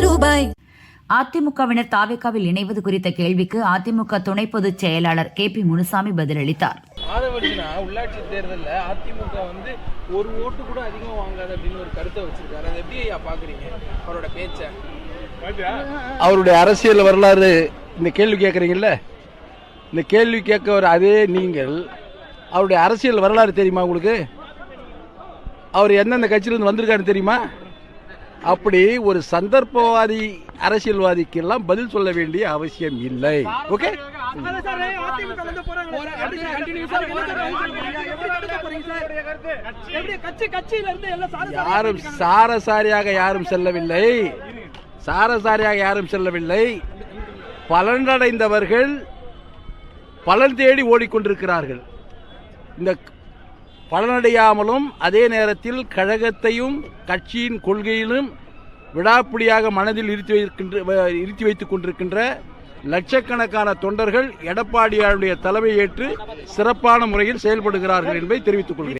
ரூபாய். அதிமுகவினர் தாவேகாவில் இணைவது குறித்த கேள்விக்கு அதிமுக துணை பொதுச் செயலாளர் KP முனுசாமி பதிலளித்தார். உள்ளாட்சி தேர்தலில் அதிமுக ஒரு ஓட்டு கூட அதிகமா வாங்காது அப்படின்னு ஒரு கருத்தை வச்சிருக்காரு. அதை எப்படி பாக்குறீங்க அவரோட பேச்ச? அவருடைய அரசியல் வரலாறு இந்த கேள்வி கேட்குறீங்கல்ல, இந்த கேள்வி கேட்க அதே நீங்கள் அவருடைய அரசியல் வரலாறு தெரியுமா உங்களுக்கு? அவர் எந்தெந்த கட்சியிலிருந்து வந்திருக்காருன்னு தெரியுமா? அப்படி ஒரு சந்தர்ப்பவாதி அரசியல்வாதிக்கெல்லாம் பதில் சொல்ல வேண்டிய அவசியம் இல்லை. ஓகே, யாரும் சாரசாரியாக யாரும் செல்லவில்லை, சாரசாரியாக யாரும் செல்லவில்லை. பலனடைந்தவர்கள் பலன் தேடி ஓடிக்கொண்டிருக்கிறார்கள். இந்த பலனடையாமலும் அதே நேரத்தில் கழகத்தையும் கட்சியின் கொள்கையிலும் விடாப்பிடியாக மனதில் இருத்தி வைத்துக் கொண்டிருக்கின்ற லட்சக்கணக்கான தொண்டர்கள் எடப்பாடியாருடைய தலைமை ஏற்று சிறப்பான முறையில் செயல்படுகிறார்கள் என்பதை தெரிவித்துக் கொள்கிறேன்.